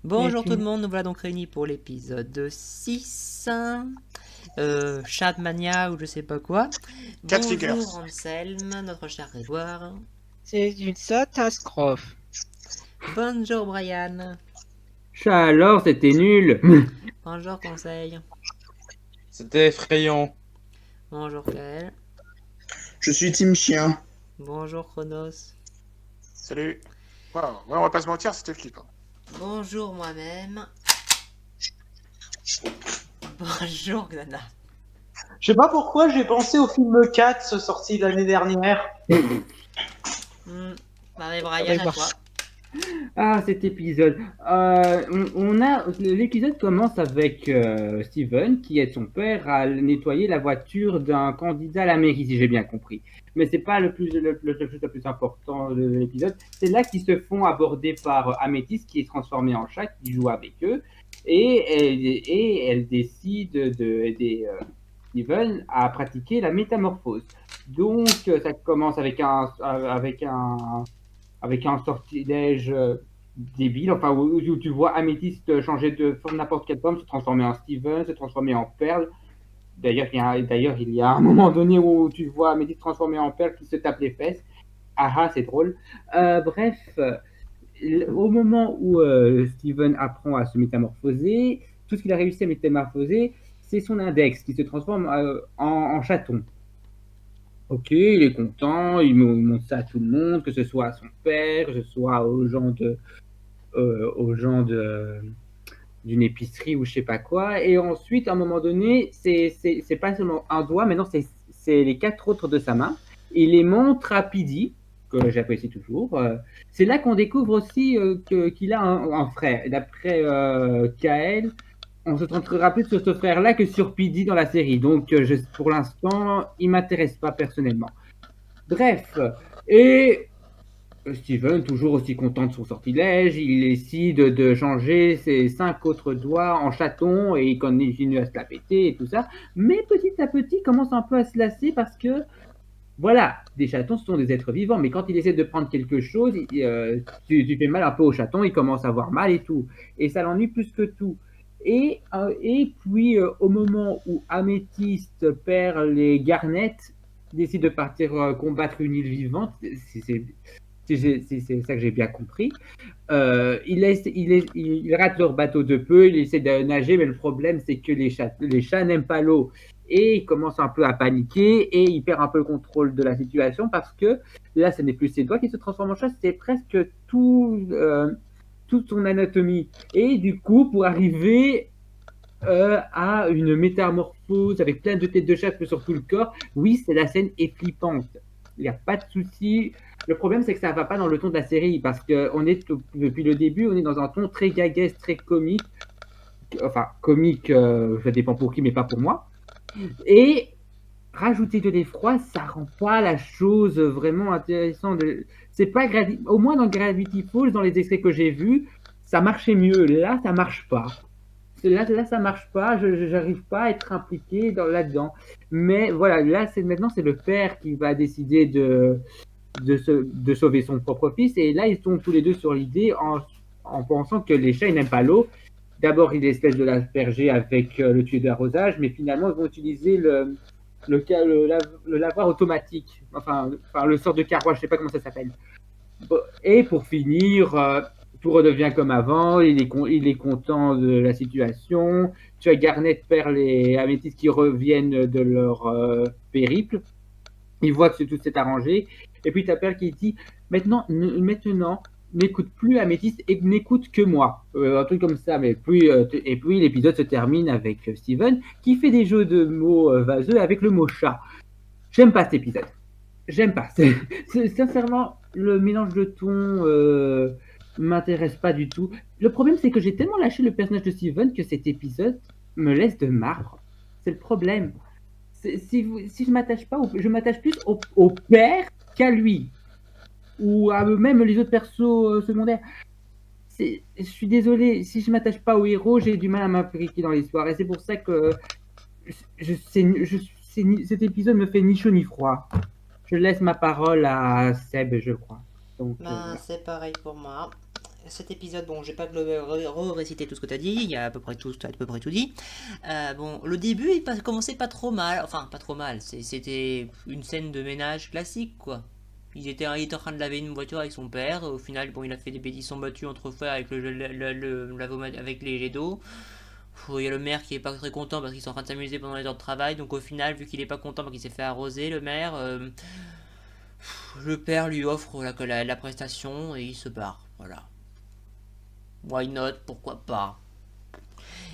Bonjour tout le monde, nous voilà donc réunis pour l'épisode 6, Chatmania ou je sais pas quoi. Cat Bonjour Figures. Anselme, notre cher Grégoire. C'est une catastrophe. Bonjour Brian. Ça alors, c'était nul. Bonjour Conseil. C'était effrayant. Bonjour Kael. Je suis Team Chien. Bonjour Chronos. Salut. Wow. Ouais, on va pas se mentir, c'était le clip. Bonjour moi-même. Bonjour Xana. Je sais pas pourquoi j'ai pensé au film Cats sorti l'année dernière. Allez Brian, à toi. Ah, cet épisode. L'épisode commence avec Steven qui aide son père à nettoyer la voiture d'un candidat à la mairie, si j'ai bien compris. Mais c'est pas le plus le plus important de l'épisode. C'est là qu'ils se font aborder par Améthyste qui est transformée en chat, qui joue avec eux, et elle décide d'aider Steven à pratiquer la métamorphose. Donc ça commence avec un sortilège débile, enfin où tu vois Améthyste changer de forme, n'importe quelle forme, se transformer en Steven, se transformer en Perle. D'ailleurs, il y a un moment donné où tu vois Améthyste transformer en Perle qui se tape les fesses. Ah ah, c'est drôle. Bref, au moment où Steven apprend à se métamorphoser, tout ce qu'il a réussi à métamorphoser, c'est son index qui se transforme en chaton. Ok, il est content, il montre ça à tout le monde, que ce soit à son père, que ce soit aux gens d'une épicerie ou je sais pas quoi. Et ensuite, à un moment donné, c'est pas seulement un doigt, maintenant c'est les 4 autres de sa main. Il les montre à Pidi, que j'apprécie toujours. C'est là qu'on découvre aussi qu'il a un frère. D'après Kael, on se centrera plus sur ce frère-là que sur Pidi dans la série. Donc, pour l'instant, il m'intéresse pas personnellement. Bref, et Steven, toujours aussi content de son sortilège, il décide de changer ses 5 autres doigts en chaton et il continue à se la péter et tout ça. Mais petit à petit, il commence un peu à se lasser parce que, voilà, des chatons ce sont des êtres vivants, mais quand il essaie de prendre quelque chose, tu fais mal un peu au chaton, il commence à avoir mal et tout. Et ça l'ennuie plus que tout. Et puis, au moment où Améthyste perd les garnettes, décide de partir combattre une île vivante, c'est ça que j'ai bien compris. Il rate leur bateau de peu, il essaie de nager, mais le problème, c'est que les chats n'aiment pas l'eau. Et il commence un peu à paniquer et il perd un peu le contrôle de la situation parce que là, ce n'est plus ses doigts qui se transforment en chat, c'est presque toute son anatomie. Et du coup, pour arriver à une métamorphose avec plein de têtes de chat sur tout le corps, oui, la scène est flippante. Il n'y a pas de souci. Le problème, c'est que ça ne va pas dans le ton de la série parce que depuis le début, on est dans un ton très gaguesque, très comique. Enfin, comique, ça dépend pour qui, mais pas pour moi. Et rajouter de l'effroi, ça rend pas la chose vraiment intéressante. C'est pas au moins dans Gravity Falls, dans les extraits que j'ai vus, ça marchait mieux. Là, ça marche pas. Là, ça marche pas. J'arrive pas à être impliqué là-dedans. Mais voilà, maintenant c'est le père qui va décider de sauver son propre fils. Et là, ils tombent tous les deux sur l'idée en pensant que les chats, ils n'aiment pas l'eau. D'abord, ils essaient de l'asperger avec le tuyau d'arrosage, mais finalement, ils vont utiliser le lavoir automatique. Enfin, le sort de carroi, je sais pas comment ça s'appelle. Et pour finir, tout redevient comme avant. Il est content de la situation. Tu as Garnet, Perle et Améthyste qui reviennent de leur périple. Il voit que tout s'est arrangé. Et puis tu as Perle qui dit maintenant, n'écoute plus Améthyste et n'écoute que moi. Un truc comme ça. Mais et puis l'épisode se termine avec Steven qui fait des jeux de mots vaseux avec le mot chat. J'aime pas cet épisode. J'aime pas. Sincèrement, le mélange de tons m'intéresse pas du tout. Le problème, c'est que j'ai tellement lâché le personnage de Steven que cet épisode me laisse de marbre. C'est le problème. Si je m'attache pas, je m'attache plus au père qu'à lui. Ou à même les autres persos secondaires. Je suis désolé, si je m'attache pas au héros, j'ai du mal à m'impliquer dans l'histoire. Et c'est pour ça que cet épisode me fait ni chaud ni froid. Je laisse ma parole à Seb, je crois. Donc, Ben, c'est pareil pour moi. cet épisode, bon, je vais pas réciter tout ce que tu as dit, il y a à peu près tout, t'as à peu près tout dit. Bon, le début, il commençait pas trop mal, enfin, pas trop mal, c'était une scène de ménage classique, quoi. Il était en train de laver une voiture avec son père, au final, bon, il a fait des bêtises, ils sont battus entre frères avec avec les jets d'eau. Il y a le maire qui est pas très content parce qu'ils sont en train de s'amuser pendant les heures de travail, donc au final, vu qu'il est pas content parce qu'il s'est fait arroser, le maire, le père lui offre la prestation et il se barre, voilà. Why not, pourquoi pas.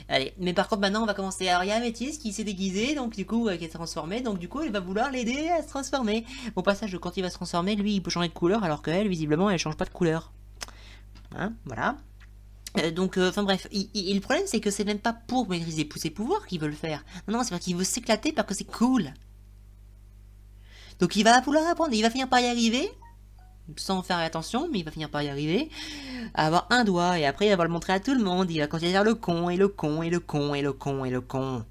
Allez, mais par contre maintenant on va commencer. Alors il y a Améthyste qui s'est déguisé, donc du coup qui est transformé, donc du coup elle va vouloir l'aider à se transformer. Au passage, quand il va se transformer, lui il peut changer de couleur alors qu'elle visiblement elle change pas de couleur. Hein, voilà. Enfin bref, le problème c'est que c'est même pas pour maîtriser ses pouvoirs qu'il veut le faire. Non, c'est parce qu'il veut s'éclater parce que c'est cool. Donc il va vouloir apprendre, il va finir par y arriver, sans faire attention, mais il va finir par y arriver, à avoir un doigt, et après il va le montrer à tout le monde, il va continuer à faire le con, et le con, et le con, et le con, et le con.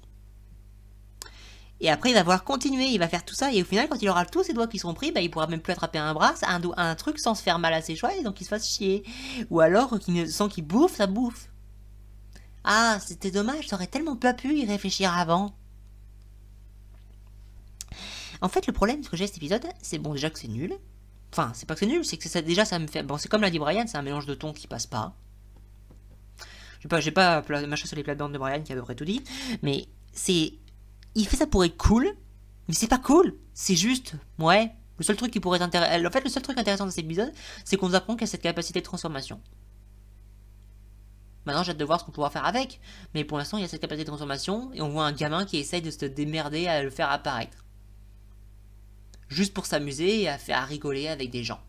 Et après il va vouloir continuer, il va faire tout ça, et au final quand il aura tous ses doigts qui seront pris, bah il pourra même plus attraper un bras, un truc sans se faire mal à ses choix, et donc il se fasse chier. Ou alors, sans qu'il bouffe, ça bouffe. Ah, c'était dommage, t'aurais tellement pas pu y réfléchir avant. En fait, le problème que j'ai cet épisode, c'est bon déjà que c'est nul. Enfin, c'est pas que c'est nul, c'est que déjà ça me fait... Bon, c'est comme l'a dit Brian, c'est un mélange de tons qui passe pas. J'ai pas machin sur les plates-bandes de Brian qui a à peu près tout dit, mais c'est... Il fait ça pour être cool, mais c'est pas cool, c'est juste... Ouais, le seul truc qui pourrait être intéressant... En fait, le seul truc intéressant dans cet épisode, c'est qu'on nous apprend qu'il y a cette capacité de transformation. Maintenant, j'ai hâte de voir ce qu'on pourra faire avec, mais pour l'instant, il y a cette capacité de transformation, et on voit un gamin qui essaye de se démerder à le faire apparaître. Juste pour s'amuser et à rigoler avec des gens.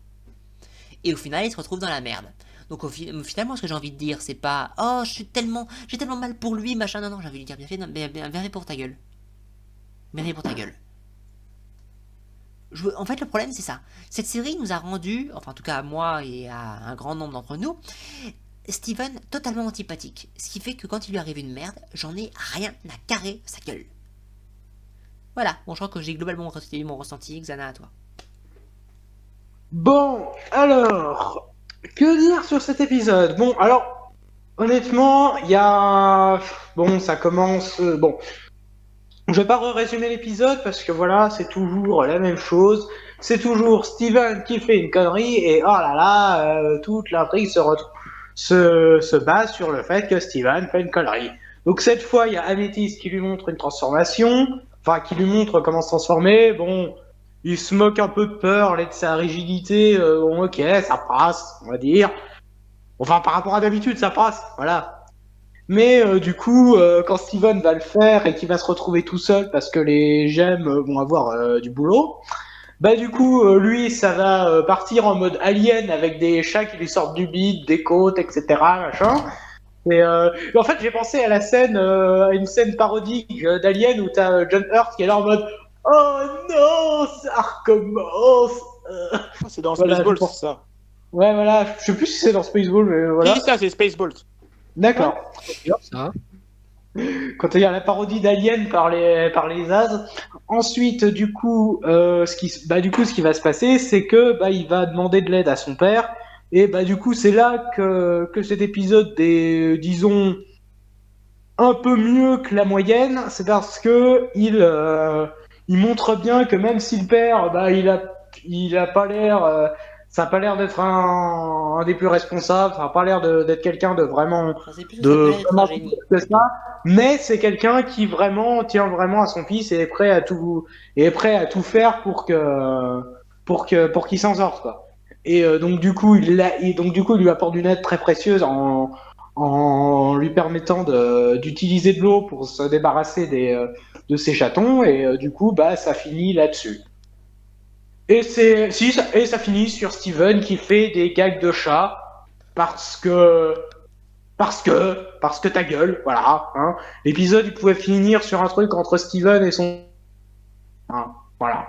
Et au final, il se retrouve dans la merde. Donc finalement, ce que j'ai envie de dire, c'est pas « Oh, j'ai tellement mal pour lui, machin. » Non, j'ai envie de lui dire « Bien fait, bien fait pour ta gueule. Bien fait pour ta gueule. » En fait, le problème, c'est ça. Cette série nous a rendu, enfin en tout cas à moi et à un grand nombre d'entre nous, Steven totalement antipathique. Ce qui fait que quand il lui arrive une merde, j'en ai rien à carrer sa gueule. Voilà, bon, je crois que j'ai globalement retraité mon ressenti. Xana, à toi. Bon, alors, que dire sur cet épisode? Bon, alors, honnêtement, il y a... Bon, ça commence... Bon, je vais pas résumer l'épisode parce que voilà, c'est toujours la même chose. C'est toujours Steven qui fait une connerie et oh là là, toute l'intrigue se base sur le fait que Steven fait une connerie. Donc cette fois, il y a Améthyste qui lui montre une transformation, enfin qui lui montre comment se transformer. Bon, il se moque un peu de Pearl et de sa rigidité. Bon, ok, ça passe, on va dire. Enfin, par rapport à d'habitude, ça passe, voilà. Mais du coup, quand Steven va le faire et qu'il va se retrouver tout seul parce que les gemmes vont avoir du boulot, bah du coup, lui, ça va partir en mode alien avec des chats qui lui sortent du bide, des côtes, etc. Machin. Et en fait, j'ai pensé à à une scène parodique d'Alien où t'as John Hurt qui est là en mode oh non, ça recommence. C'est dans Voilà, Spaceballs, je pense. ça. Ouais, voilà, je sais plus si c'est dans Spaceball, mais voilà. Oui, ça, c'est Spaceballs. D'accord. Ça. Quand il y a la parodie d'Alien par les As. Ensuite, du coup, ce qui va se passer, c'est que il va demander de l'aide à son père. Et du coup, c'est là que cet épisode est, disons, un peu mieux que la moyenne. C'est parce que il montre bien que même si le père, il a pas l'air, ça a pas l'air d'être un des plus responsables, ça a pas l'air d'être quelqu'un de vraiment Enfin, c'est plus de ça peut être un génie. que ça, mais c'est quelqu'un qui vraiment tient vraiment à son fils et est prêt à tout faire pour qu'il s'en sorte, quoi. Et donc du coup il lui apporte une aide très précieuse en lui permettant d'utiliser de l'eau pour se débarrasser de ses chatons et du coup ça finit là-dessus. Et ça finit sur Steven qui fait des gags de chat parce que ta gueule, voilà. Hein. L'épisode, il pouvait finir sur un truc entre Steven et son... Hein, voilà.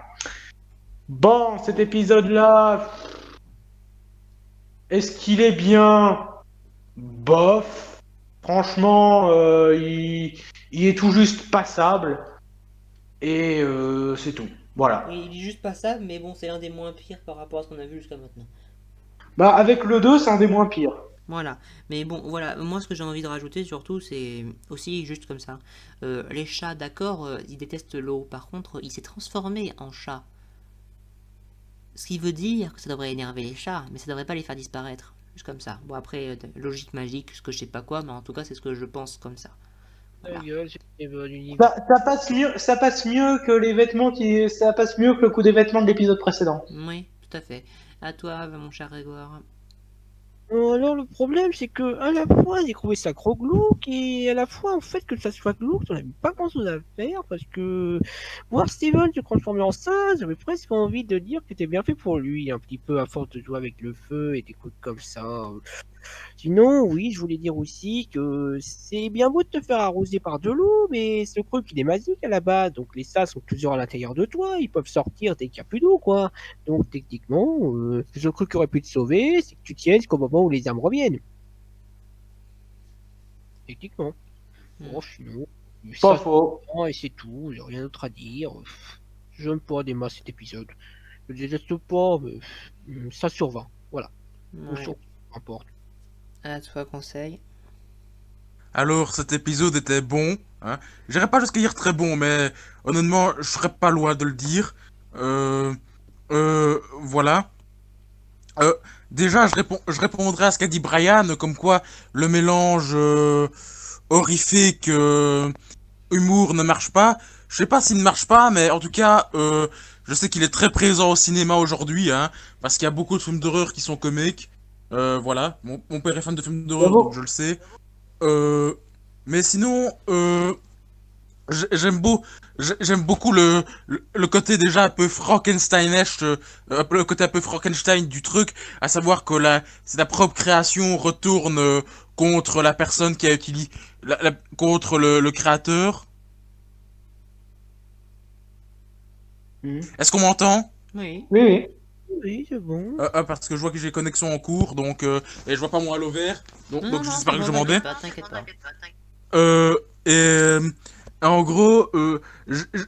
Bon, cet épisode-là... Est-ce qu'il est bien? Bof. Franchement, il est tout juste passable. Et c'est tout. Voilà. Il est juste pas ça, mais bon, c'est un des moins pires par rapport à ce qu'on a vu jusqu'à maintenant. Avec le 2, c'est un des moins pires. Voilà. Mais bon, voilà. Moi, ce que j'ai envie de rajouter surtout, c'est aussi juste comme ça. Les chats, d'accord, ils détestent l'eau. Par contre, il s'est transformé en chat. Ce qui veut dire que ça devrait énerver les chats, mais ça devrait pas les faire disparaître. Juste comme ça. Bon, après, logique magique, ce que je sais pas quoi, mais en tout cas, c'est ce que je pense comme ça. Voilà. Ta gueule, c'est bon, l'univers. Bah, ça passe mieux que les vêtements ça passe mieux que le coup des vêtements de l'épisode précédent. Oui, tout à fait. À toi, mon cher Grégoire. Alors le problème c'est que à la fois j'ai trouvé ça trop glauque et à la fois en fait que ça soit glauque, on n'avait pas grand chose à faire parce que voir Steven se transformer en singe, j'avais presque envie de dire que c'était bien fait pour lui, un petit peu à force de jouer avec le feu et des trucs comme ça. Sinon, oui, je voulais dire aussi que c'est bien beau de te faire arroser par de l'eau, mais ce truc il est magique à la base, donc les sas sont toujours à l'intérieur de toi, ils peuvent sortir dès qu'il n'y a plus d'eau, quoi. Donc techniquement, le truc qui aurait pu te sauver, c'est que tu tiennes jusqu'au moment où les âmes reviennent. Techniquement. Bon, sinon, Pas ça faux. et c'est tout, j'ai rien d'autre à dire. J'aime pas des masses cet épisode. Je le déteste pas, mais ça sur 20. Voilà. Ou Ouais. sur, peu importe. À toi, conseil. Alors, cet épisode était bon. Hein. J'irai pas jusqu'à dire très bon, mais honnêtement, je serais pas loin de le dire. Voilà. Euh, déjà, je répondrai à ce qu'a dit Brian, comme quoi le mélange horrifique humour ne marche pas. Je sais pas s'il ne marche pas, mais en tout cas, je sais qu'il est très présent au cinéma aujourd'hui, hein, parce qu'il y a beaucoup de films d'horreur qui sont comiques. Voilà, mon père est fan de films d'horreur, donc Bravo. je le sais. Euh, mais sinon, j'ai- j'aime beau, j'aime beaucoup le côté déjà un peu Frankensteinesh, le côté un peu Frankenstein du truc, à savoir que c'est la propre création retourne contre la personne qui a utilisé, contre le créateur. Mhm. Est-ce qu'on m'entend? Oui. Oui, oui. Oui, c'est bon. Parce que je vois que j'ai connexion en cours, donc et je vois pas mon halo vert, Non, donc non, j'espère c'est que bon, je m'en vais. t'inquiète pas. Et en gros,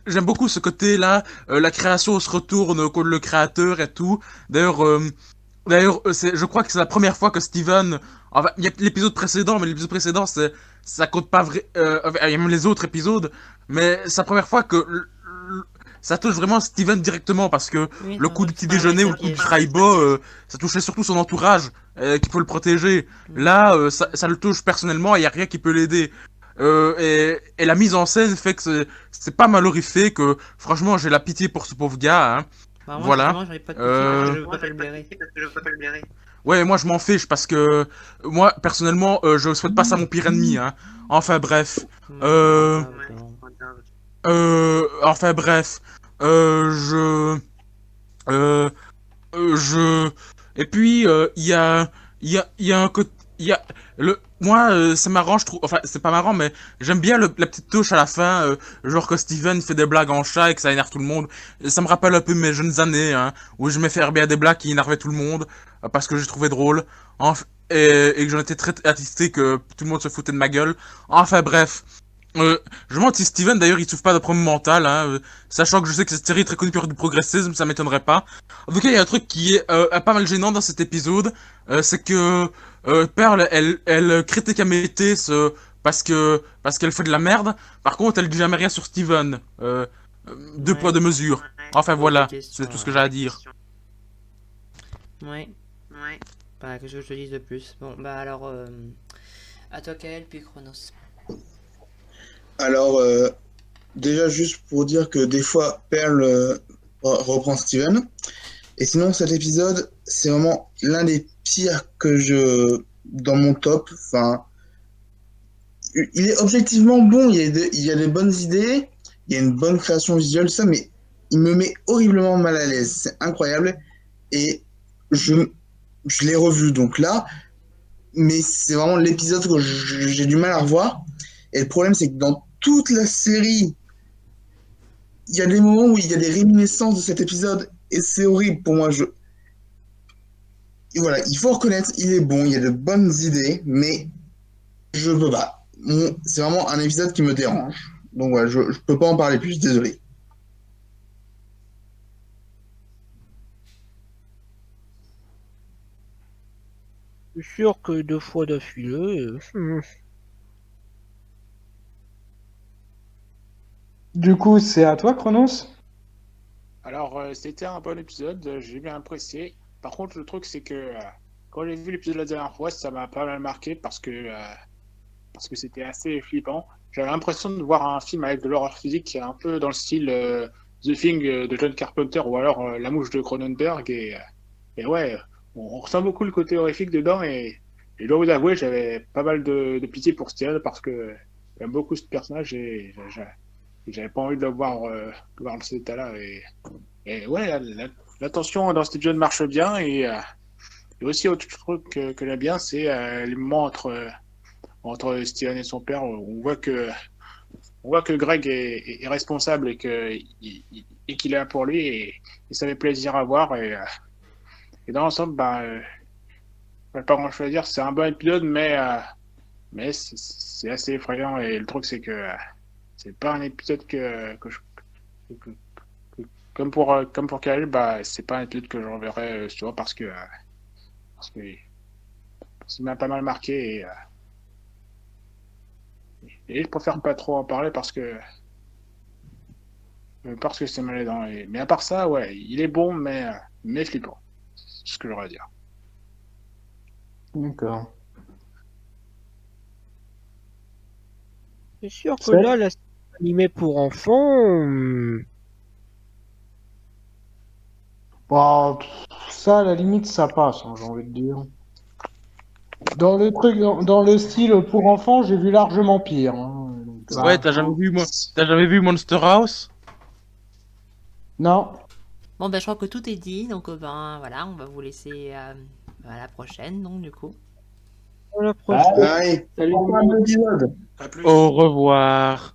j'aime beaucoup ce côté-là. La création se retourne contre le créateur et tout. D'ailleurs, je crois que c'est la première fois que Steven. Enfin, il y a l'épisode précédent, mais l'épisode précédent, ça compte pas vrai. Enfin, il y a même les autres épisodes, mais c'est la première fois que ça touche vraiment Steven directement parce que Oui, le non, coup du petit c'est pas un déjeuner ou vrai le coup du piège. Fraibo, ça touchait surtout son entourage qui peut le protéger. Mm. Là, ça le touche personnellement et il y a rien qui peut l'aider. Et la mise en scène fait que c'est pas mal horrifié, que franchement j'ai la pitié pour ce pauvre gars. Hein. Bah, moi, Voilà. justement, j'aurais pas de pitié parce que Euh, je veux pas te le blairer. Ouais, moi je m'en fiche parce que moi personnellement je souhaite pas ça à mon pire ennemi. Hein. Enfin bref. Euh, Bon. enfin bref. Je euh, je et puis il y a un côté il y a le moi c'est marrant je trouve enfin c'est pas marrant mais j'aime bien la petite touche à la fin genre que Steven fait des blagues en chat et que ça énerve tout le monde. Ça me rappelle un peu mes jeunes années hein, où je me fais bien des blagues qui énervaient tout le monde parce que je trouvais drôle Enf- et que j'en étais très attristé que tout le monde se foutait de ma gueule. Enfin bref. Je me demande si Steven d'ailleurs il souffre pas de problème mental, hein, sachant que je sais que cette série est très connue pour du progressisme, ça m'étonnerait pas. En tout cas, il y a un truc qui est pas mal gênant dans cet épisode, c'est que Pearl, elle critique Améthys parce qu'elle fait de la merde. Par contre, elle dit jamais rien sur Steven. Deux Ouais. poids deux mesures. Enfin Pose voilà, des questions, c'est tout ce que ouais. j'ai à dire. Ouais. Bah, qu'est-ce que je te dise de plus? Bon, bah alors, à toi, Kael, puis Chronos. Alors, déjà, juste pour dire que des fois, Pearl reprend Steven. Et sinon, cet épisode, c'est vraiment l'un des pires dans mon top. Enfin, il est objectivement bon. Il y a des bonnes idées. Il y a une bonne création visuelle, tout ça, mais il me met horriblement mal à l'aise. C'est incroyable. Et je l'ai revu donc là. Mais c'est vraiment l'épisode que j'ai du mal à revoir. Et le problème, c'est que dans toute la série, il y a des moments où il y a des réminiscences de cet épisode et c'est horrible pour moi. Et voilà, il faut reconnaître, il est bon, il y a de bonnes idées, mais je peux pas. C'est vraiment un épisode qui me dérange. Donc voilà, je peux pas en parler plus, désolé. Je suis sûr que 2 fois d'affilée. Du coup, c'est à toi, Chronos? Alors, c'était un bon épisode, j'ai bien apprécié. Par contre, le truc, c'est que quand j'ai vu l'épisode la dernière fois, ça m'a pas mal marqué parce que c'était assez flippant. J'avais l'impression de voir un film avec de l'horreur physique un peu dans le style The Thing de John Carpenter ou alors La Mouche de Cronenberg. Et ouais, on ressent beaucoup le côté horrifique dedans et je dois vous avouer, j'avais pas mal de pitié pour Steven parce que j'aime beaucoup ce personnage et j'avais pas envie de le voir, voir dans cet état-là. Et ouais, la tension dans cet épisode marche bien et aussi autre truc que j'aime bien, c'est les moments entre Steven et son père. On voit que Greg est responsable et qu'il est là pour lui et ça fait plaisir à voir et dans l'ensemble, pas grand chose à dire. C'est un bon épisode, mais c'est assez effrayant et le truc c'est que c'est pas un épisode que- comme pour Khalil, c'est pas un épisode que je reverrai souvent parce que ça m'a pas mal marqué et je préfère pas trop en parler parce que c'est malaisant. Mais à part ça, ouais, il est bon, mais flippant. C'est ce que j'aurais à dire. D'accord. C'est sûr que C'est- là, la série animée pour enfants. Bon, ça, à la limite, ça passe, hein, j'ai envie de dire. Dans le truc, dans le style pour enfants, j'ai vu largement pire. Hein, donc, Ouais, t'as jamais vu Monster House? non. Bon, ben, je crois que tout est dit, donc ben voilà, on va vous laisser à la prochaine, donc du coup. À la prochaine. Allez, Salut. on fait un épisode. À plus. Au revoir.